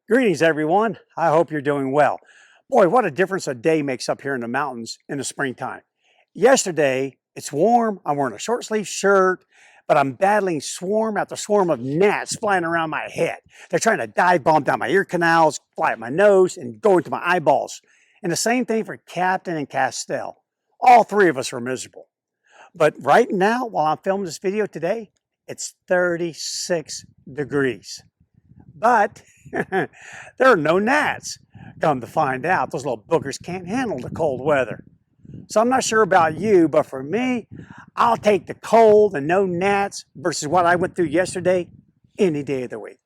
Greetings, everyone. I hope you're doing well. Boy, what a difference a day makes up here in the mountains in the springtime. Yesterday, it's warm. I'm wearing a short sleeve shirt, but I'm battling swarm after swarm of gnats flying around my head. They're trying to dive bomb down my ear canals, fly at my nose, and go into my eyeballs. And the same thing for Captain and Castell. All three of us are miserable. But right now, while I'm filming this video today, it's 36 degrees. But there are no gnats. Come to find out, those little boogers can't handle the cold weather. So I'm not sure about you, but for me, I'll take the cold and no gnats versus what I went through yesterday any day of the week.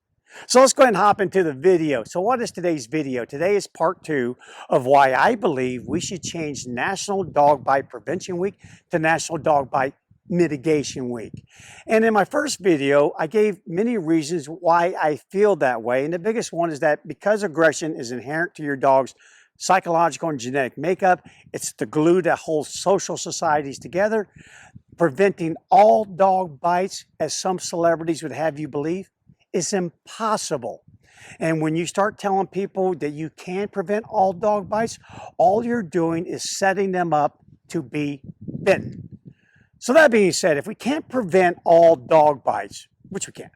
So let's go ahead and hop into the video. So what is today's video? Today is part 2 of why I believe we should change National Dog Bite Prevention Week to National Dog Bite Mitigation Week. And in my first video, I gave many reasons why I feel that way. And the biggest one is that because aggression is inherent to your dog's psychological and genetic makeup, it's the glue that holds social societies together. Preventing all dog bites, as some celebrities would have you believe, is impossible. And when you start telling people that you can prevent all dog bites, all you're doing is setting them up to be bitten. So that being said, if we can't prevent all dog bites, which we can,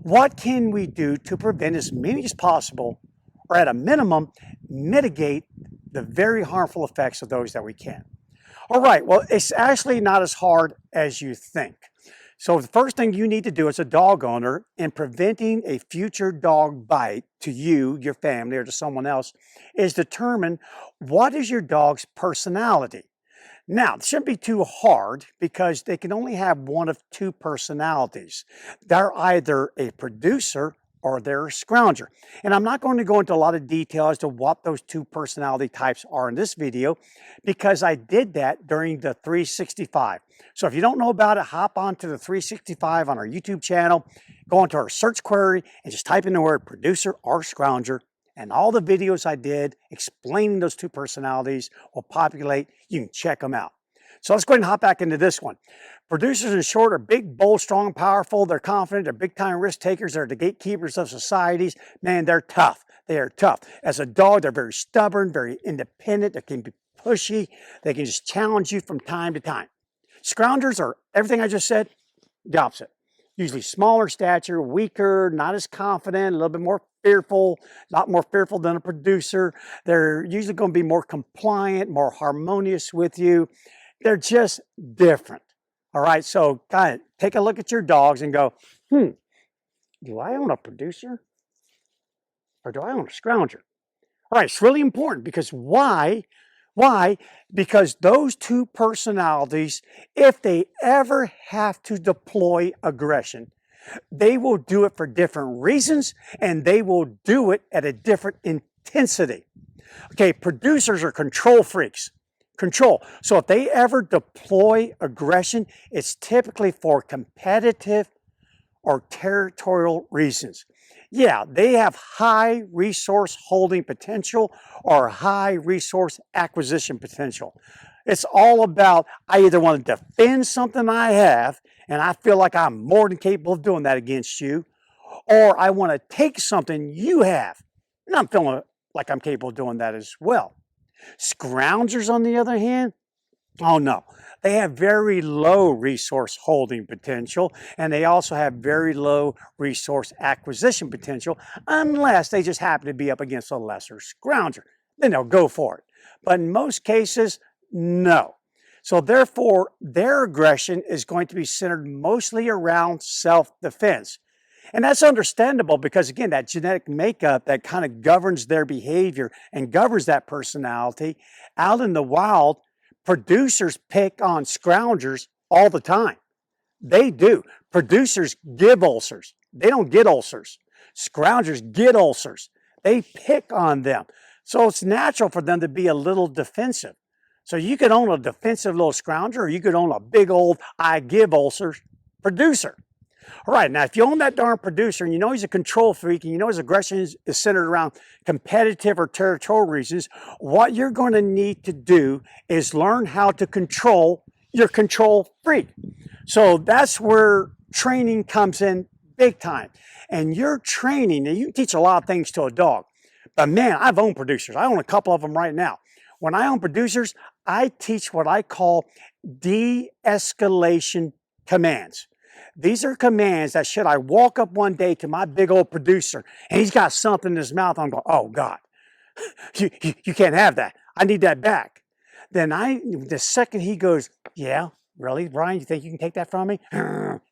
what can we do to prevent as many as possible, or at a minimum, mitigate the very harmful effects of those that we can? All right, well, it's actually not as hard as you think. So the first thing you need to do as a dog owner in preventing a future dog bite to you, your family, or to someone else is determine what is your dog's personality. Now, it shouldn't be too hard because they can only have one of two personalities. They're either a producer or they're a scrounger. And I'm not going to go into a lot of detail as to what those two personality types are in this video because I did that during the 365. So if you don't know about it, hop onto the 365 on our YouTube channel, go into our search query and just type in the word producer or scrounger. And all the videos I did explaining those two personalities will populate. You can check them out. So let's go ahead and hop back into this one. Producers, in short, are big, bold, strong, powerful. They're confident. They're big-time risk takers. They're the gatekeepers of societies. Man, they're tough. They are tough. As a dog, they're very stubborn, very independent. They can be pushy. They can just challenge you from time to time. Scroungers are everything I just said, the opposite. Usually smaller stature, weaker, not as confident, a little bit more fearful, a lot more fearful than a producer. They're usually going to be more compliant, more harmonious with you. They're just different. All right, so kind of take a look at your dogs and go, do I own a producer or do I own a scrounger? All right, it's really important because why? Why? Because those two personalities, if they ever have to deploy aggression, they will do it for different reasons and they will do it at a different intensity. Okay, producers are control freaks. Control. So if they ever deploy aggression, it's typically for competitive or territorial reasons. Yeah, they have high resource holding potential or high resource acquisition potential. It's all about, I either want to defend something I have, and I feel like I'm more than capable of doing that against you, or I want to take something you have, and I'm feeling like I'm capable of doing that as well. Scroungers, on the other hand, oh no, they have very low resource holding potential and they also have very low resource acquisition potential unless they just happen to be up against a lesser scrounger. Then they'll go for it. But in most cases, no. So therefore, their aggression is going to be centered mostly around self-defense. And that's understandable because, again, that genetic makeup that kind of governs their behavior and governs that personality out in the wild, producers pick on scroungers all the time. They do. Producers give ulcers. They don't get ulcers. Scroungers get ulcers. They pick on them. So it's natural for them to be a little defensive. So you could own a defensive little scrounger or you could own a big old I give ulcers producer. All right, now if you own that darn producer and you know he's a control freak and you know his aggression is centered around competitive or territorial reasons, what you're going to need to do is learn how to control your control freak. So that's where training comes in big time. And you're training, and you teach a lot of things to a dog. But man, I've owned producers. I own a couple of them right now. When I own producers, I teach what I call de-escalation commands. These are commands that should I walk up one day to my big old producer and he's got something in his mouth, I'm going, oh God, you can't have that. I need that back. Then the second he goes, yeah, really, Bryan, you think you can take that from me?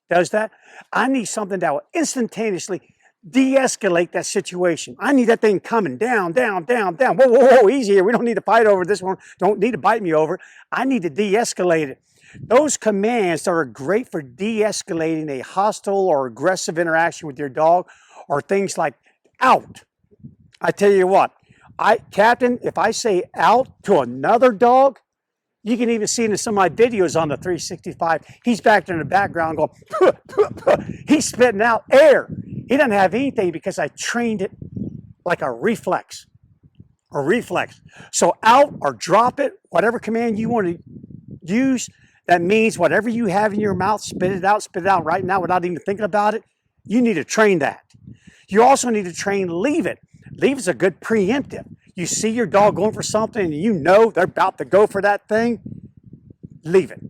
Does that? I need something that will instantaneously de-escalate that situation. I need that thing coming down, down, down, down. Whoa, whoa, whoa, easy here. We don't need to fight over this one. Don't need to bite me over. I need to de-escalate it. Those commands that are great for de-escalating a hostile or aggressive interaction with your dog are things like out. I tell you what, Captain, if I say out to another dog, you can even see it in some of my videos on the 365. He's back there in the background going, puh, puh, puh. He's spitting out air. He doesn't have anything because I trained it like a reflex. A reflex. So out or drop it, whatever command you want to use, that means whatever you have in your mouth, spit it out right now without even thinking about it. You need to train that. You also need to train leave it. Leave is a good preemptive. You see your dog going for something and you know they're about to go for that thing, leave it.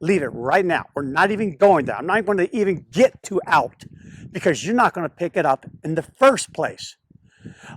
Leave it right now. We're not even going there. I'm not going to even get to out because you're not going to pick it up in the first place.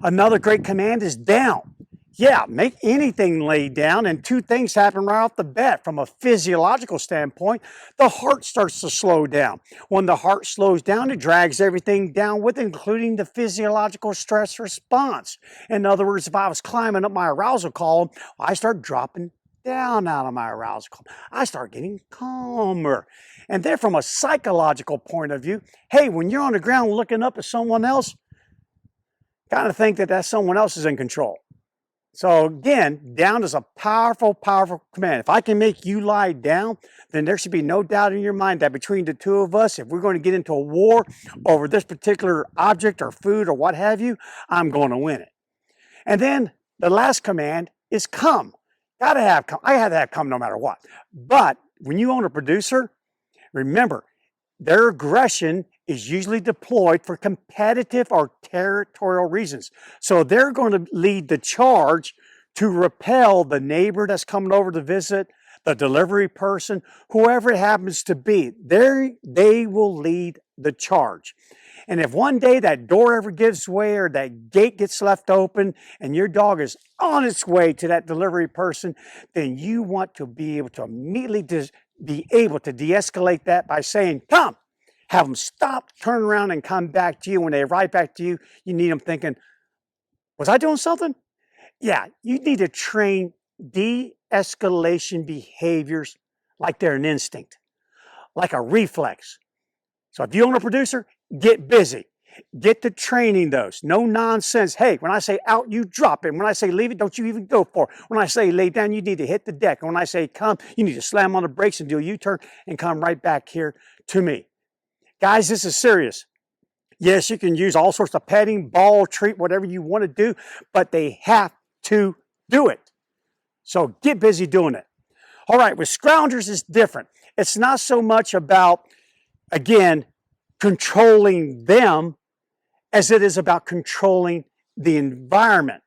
Another great command is down. Yeah, make anything lay down, and two things happen right off the bat. From a physiological standpoint, the heart starts to slow down. When the heart slows down, it drags everything down with it, including the physiological stress response. In other words, if I was climbing up my arousal column, I start dropping down out of my arousal column. I start getting calmer. And then from a psychological point of view, hey, when you're on the ground looking up at someone else, kind of think that someone else is in control. So again, down is a powerful, powerful command. If I can make you lie down, then there should be no doubt in your mind that between the two of us, if we're going to get into a war over this particular object or food or what have you, I'm going to win it. And then the last command is come. Gotta have come. I had to have come no matter what. But when you own a producer, remember, their aggression is usually deployed for competitive or territorial reasons. So they're going to lead the charge to repel the neighbor that's coming over to visit, the delivery person, whoever it happens to be. They will lead the charge. And if one day that door ever gives way or that gate gets left open and your dog is on its way to that delivery person, then you want to be able to immediately de-escalate that by saying, come. Have them stop, turn around, and come back to you. When they arrive back to you, you need them thinking, was I doing something? Yeah, you need to train de-escalation behaviors like they're an instinct, like a reflex. So if you own a producer, get busy. Get to training those. No nonsense. Hey, when I say out, you drop it. When I say leave it, don't you even go for it. When I say lay down, you need to hit the deck. And when I say come, you need to slam on the brakes and do a U-turn and come right back here to me. Guys, this is serious. Yes, you can use all sorts of petting, ball, treat, whatever you want to do, but they have to do it. So get busy doing it. All right, with scroungers, it's different. It's not so much about, again, controlling them as it is about controlling the environment.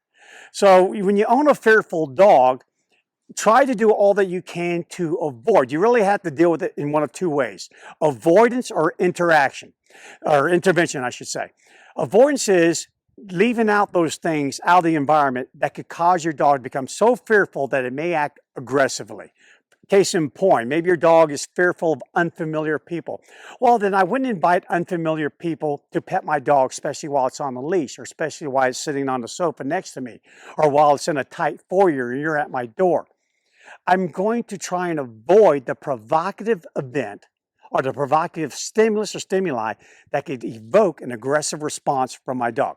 So when you own a fearful dog, try to do all that you can to avoid. You really have to deal with it in one of two ways: avoidance or interaction, or intervention, I should say. Avoidance is leaving out those things out of the environment that could cause your dog to become so fearful that it may act aggressively. Case in point, maybe your dog is fearful of unfamiliar people. Well, then I wouldn't invite unfamiliar people to pet my dog, especially while it's on the leash, or especially while it's sitting on the sofa next to me, or while it's in a tight foyer and you're at my door. I'm going to try and avoid the provocative event or the provocative stimulus or stimuli that could evoke an aggressive response from my dog.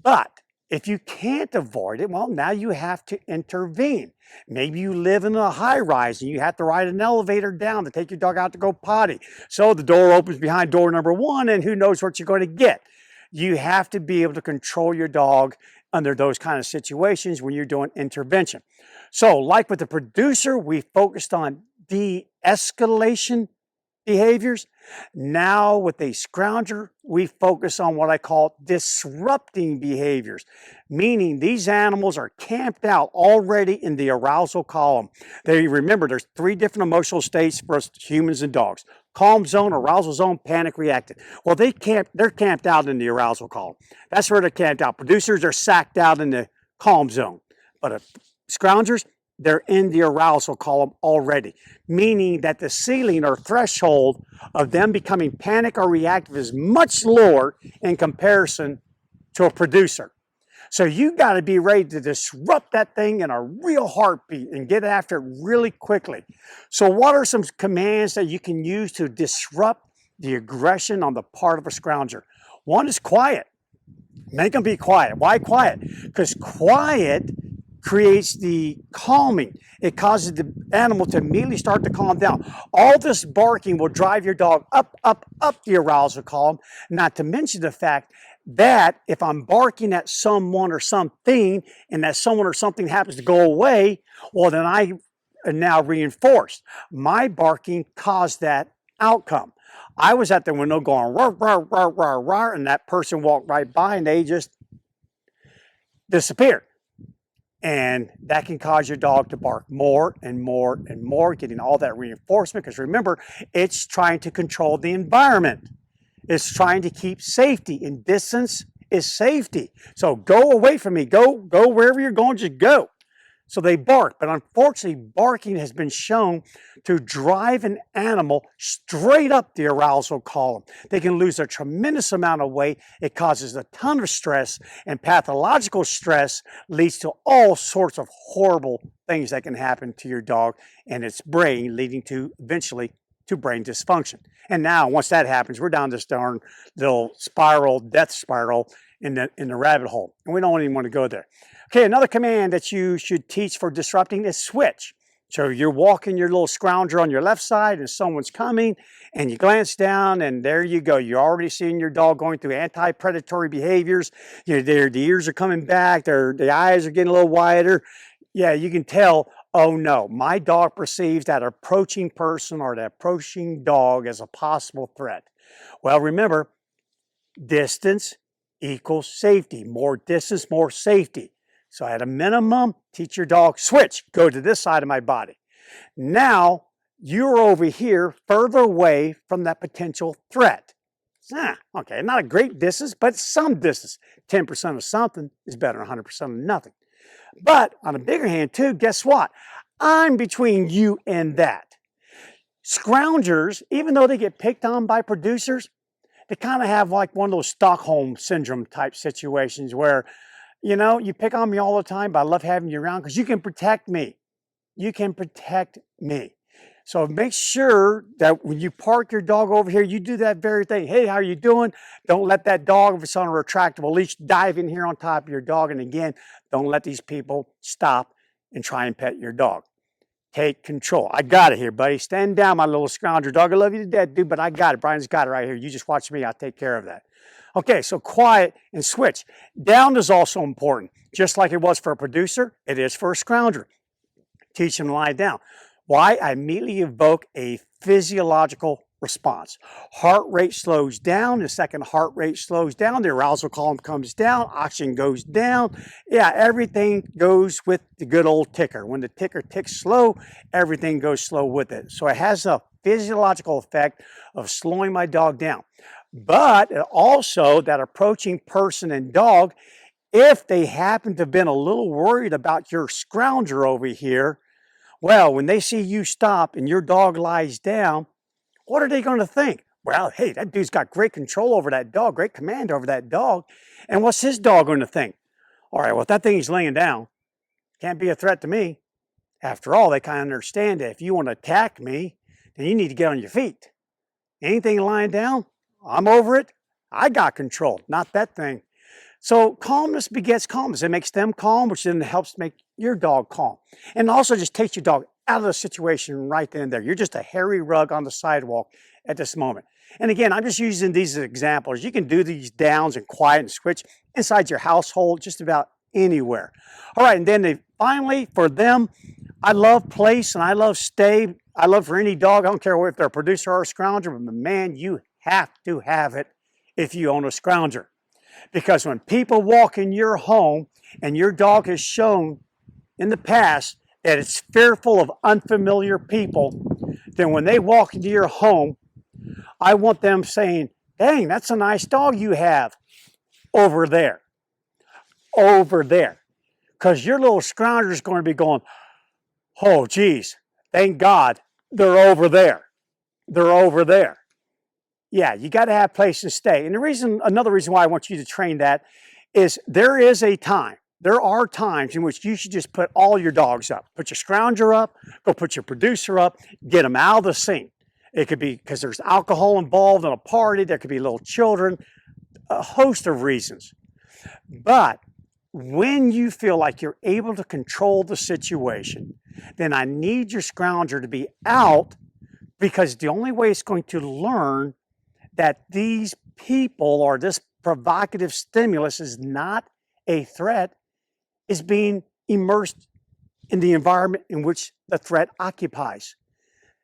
But if you can't avoid it, well, now you have to intervene. Maybe you live in a high rise and you have to ride an elevator down to take your dog out to go potty. So the door opens behind door number one and who knows what you're going to get. You have to be able to control your dog under those kind of situations when you're doing intervention. So like with the producer, we focused on de-escalation behaviors. Now with a scrounger, we focus on what I call disrupting behaviors, meaning these animals are camped out already in the arousal column. Remember, there's 3 different emotional states for us humans and dogs: calm zone, arousal zone, panic reactive. Well, they're camped out in the arousal column. That's where they're camped out. Producers are sacked out in the calm zone, but scroungers, they're in the arousal column already, meaning that the ceiling or threshold of them becoming panic or reactive is much lower in comparison to a producer. So you got to be ready to disrupt that thing in a real heartbeat and get after it really quickly. So what are some commands that you can use to disrupt the aggression on the part of a scrounger? One is quiet. Make them be quiet. Why quiet? Because quiet creates the calming. It causes the animal to immediately start to calm down. All this barking will drive your dog up the arousal column, not to mention the fact that if I'm barking at someone or something and that someone or something happens to go away, well, then I am now reinforced. My barking caused that outcome. I was at the window going, rawr, rawr, rawr, rawr, rawr, and that person walked right by and they just disappeared. And that can cause your dog to bark more and more and more, getting all that reinforcement. Because remember, it's trying to control the environment. It's trying to keep safety, and distance is safety. So go away from me. Go wherever you're going, just go. So they bark, but unfortunately, barking has been shown to drive an animal straight up the arousal column. They can lose a tremendous amount of weight. It causes a ton of stress, and pathological stress leads to all sorts of horrible things that can happen to your dog and its brain, leading to eventually to brain dysfunction. And now, once that happens, we're down this darn little spiral, death spiral in the rabbit hole, and we don't even want to go there. Okay, another command that you should teach for disrupting is switch. So you're walking your little scrounger on your left side and someone's coming and you glance down and there you go. You're already seeing your dog going through anti-predatory behaviors. The ears are coming back, the eyes are getting a little wider. Yeah, you can tell, oh no, my dog perceives that approaching person or that approaching dog as a possible threat. Well, remember, distance equals safety. More distance, more safety. So at a minimum, teach your dog, switch, go to this side of my body. Now, you're over here, further away from that potential threat. Okay, not a great distance, but some distance. 10% of something is better than 100% of nothing. But on a bigger hand too, guess what? I'm between you and that. Scroungers, even though they get picked on by producers, they kind of have like one of those Stockholm syndrome type situations where, you know, you pick on me all the time, but I love having you around because you can protect me. You can protect me. So make sure that when you park your dog over here, you do that very thing. Hey, how are you doing? Don't let that dog, if it's on a retractable leash, dive in here on top of your dog. And again, don't let these people stop and try and pet your dog. Take control. I got it here, buddy. Stand down, my little scrounger dog. I love you to death, dude, but I got it. Brian's got it right here. You just watch me. I'll take care of that. Okay, so quiet and switch. Down is also important. Just like it was for a producer, it is for a scrounger. Teach them to lie down. Why? I immediately evoke a physiological response. Heart rate slows down. The second heart rate slows down. The arousal column comes down. Oxygen goes down. Yeah, everything goes with the good old ticker. When the ticker ticks slow, everything goes slow with it. So it has a physiological effect of slowing my dog down. But also that approaching person and dog, if they happen to have been a little worried about your scrounger over here, well, when they see you stop and your dog lies down, what are they going to think? Well, hey, that dude's got great control over that dog, great command over that dog. And what's his dog going to think? All right, well, if that thing is laying down, can't be a threat to me. After all, they kind of understand that if you want to attack me, then you need to get on your feet. Anything lying down, I'm over it. I got control, not that thing. So calmness begets calmness. It makes them calm, which then helps make your dog calm. And also just takes your dog out of the situation right then and there. You're just a hairy rug on the sidewalk at this moment. And again, I'm just using these as examples. You can do these downs and quiet and switch inside your household, just about anywhere. All right, and then finally, for them, I love place and I love stay. I love for any dog. I don't care if they're a producer or a scrounger, but man, you have to have it if you own a scrounger. Because when people walk in your home and your dog has shown in the past that it's fearful of unfamiliar people, then when they walk into your home, I want them saying, dang, that's a nice dog you have over there, over there. Because your little scrounger is going to be going, oh, geez, thank God they're over there. They're over there. Yeah, you got to have place to stay. And another reason why I want you to train that is there are times in which you should just put all your dogs up. Put your scrounger up, go put your producer up, get them out of the scene. It could be because there's alcohol involved in a party. There could be little children, a host of reasons. But when you feel like you're able to control the situation, then I need your scrounger to be out, because the only way it's going to learn that these people or this provocative stimulus is not a threat is being immersed in the environment in which the threat occupies.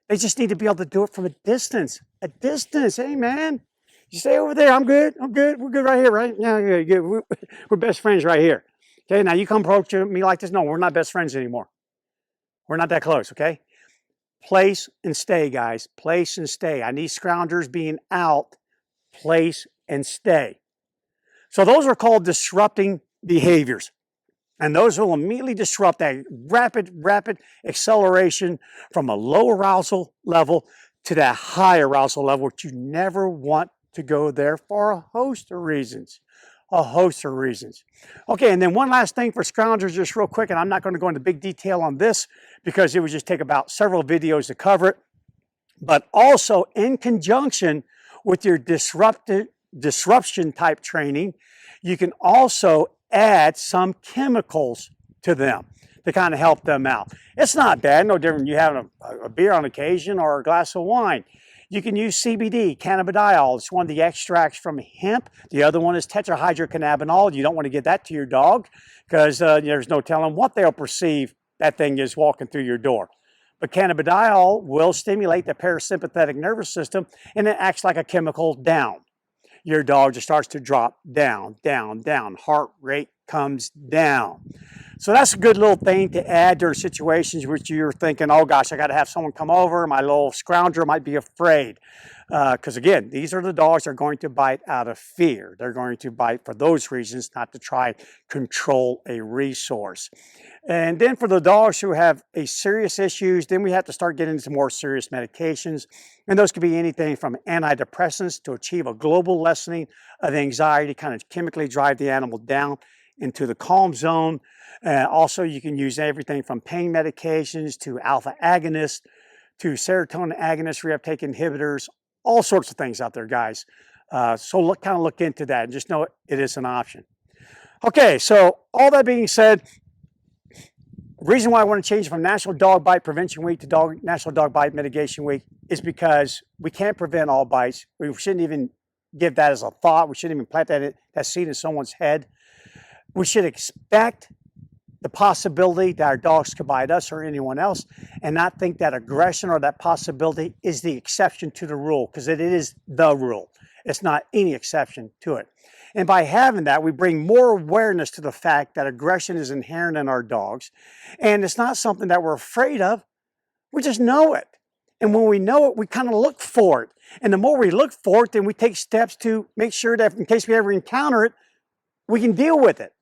They just need to be able to do it from a distance. A distance. Hey, man, you stay over there. I'm good. I'm good. We're good right here, right? Yeah, good. We're best friends right here. Okay, now you come approach me like this. No, we're not best friends anymore. We're not that close, okay? Place and stay, guys. Place and stay. I need scroungers being out. Place and stay. So those are called disrupting behaviors. And those will immediately disrupt that rapid acceleration from a low arousal level to that high arousal level, which you never want to go there for a host of reasons. A host of reasons. Okay, and then one last thing for scroungers, just real quick, and I'm not going to go into big detail on this because it would just take about several videos to cover it, but also in conjunction with your disruption type training, you can also add some chemicals to them to kind of help them out. It's not bad, no different than you having a beer on occasion or a glass of wine. You can use CBD, cannabidiol. It's one of the extracts from hemp. The other one is tetrahydrocannabinol. You don't want to give that to your dog because there's no telling what they'll perceive that thing is walking through your door. But cannabidiol will stimulate the parasympathetic nervous system, and it acts like a chemical down. Your dog just starts to drop down, down, down. Heart rate comes down. So that's a good little thing to add during situations which you're thinking, oh gosh, I got to have someone come over. My little scrounger might be afraid. Because again, these are the dogs that are going to bite out of fear. They're going to bite for those reasons, not to try control a resource. And then for the dogs who have serious issues, then we have to start getting into more serious medications. And those could be anything from antidepressants to achieve a global lessening of anxiety, kind of chemically drive the animal down into the calm zone. Also, you can use everything from pain medications to alpha agonists to serotonin agonists, reuptake inhibitors, all sorts of things out there, guys. So look into that and just know it is an option. Okay, so all that being said, the reason why I want to change from National Dog Bite Prevention Week to National Dog Bite Mitigation Week is because we can't prevent all bites. We shouldn't even give that as a thought. We shouldn't even plant that seed in someone's head. We should expect the possibility that our dogs could bite us or anyone else and not think that aggression or that possibility is the exception to the rule, because it is the rule. It's not any exception to it. And by having that, we bring more awareness to the fact that aggression is inherent in our dogs. And it's not something that we're afraid of. We just know it. And when we know it, we kind of look for it. And the more we look for it, then we take steps to make sure that in case we ever encounter it, we can deal with it.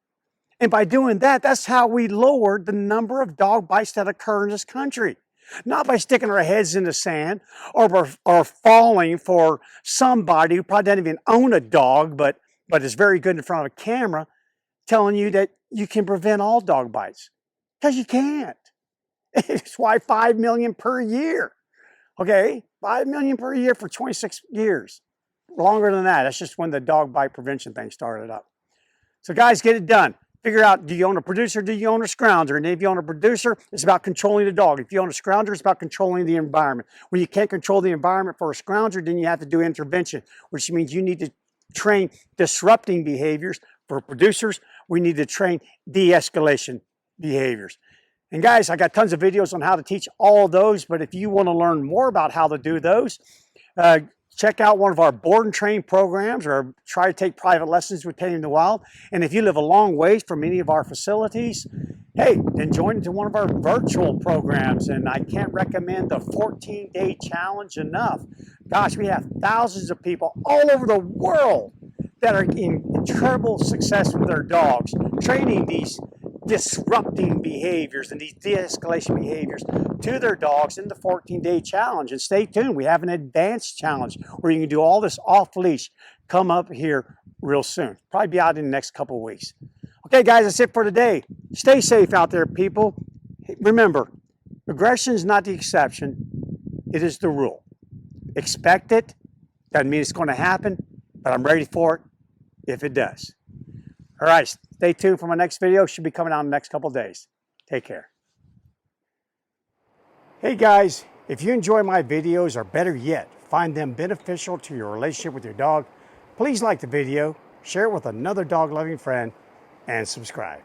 And by doing that, that's how we lower the number of dog bites that occur in this country. Not by sticking our heads in the sand or falling for somebody who probably doesn't even own a dog, but is very good in front of a camera, telling you that you can prevent all dog bites. Because you can't. It's why 5 million per year. Okay, 5 million per year for 26 years. Longer than that. That's just when the dog bite prevention thing started up. So guys, get it done. Figure out, do you own a producer, do you own a scrounger? And if you own a producer, it's about controlling the dog. If you own a scrounger, it's about controlling the environment. When you can't control the environment for a scrounger, then you have to do intervention, which means you need to train disrupting behaviors. For producers, we need to train de-escalation behaviors. And guys, I got tons of videos on how to teach all of those, but if you want to learn more about how to do those, check out one of our board and train programs, or try to take private lessons with Taming the Wild. And if you live a long ways from any of our facilities, hey, then join into one of our virtual programs. And I can't recommend the 14-day challenge enough. Gosh, we have thousands of people all over the world that are in incredible success with their dogs, training these disrupting behaviors and these de-escalation behaviors to their dogs in the 14-day challenge. And stay tuned, we have an advanced challenge where you can do all this off leash. Come up here real soon, probably be out in the next couple of weeks. Okay guys, that's it for today. Stay safe out there, people. Remember, aggression is not the exception, it is the rule. Expect it, doesn't mean it's going to happen, but I'm ready for it if it does. All right, stay tuned for my next video. Should be coming out in the next couple of days. Take care. Hey guys, if you enjoy my videos, or better yet, find them beneficial to your relationship with your dog, please like the video, share it with another dog-loving friend, and subscribe.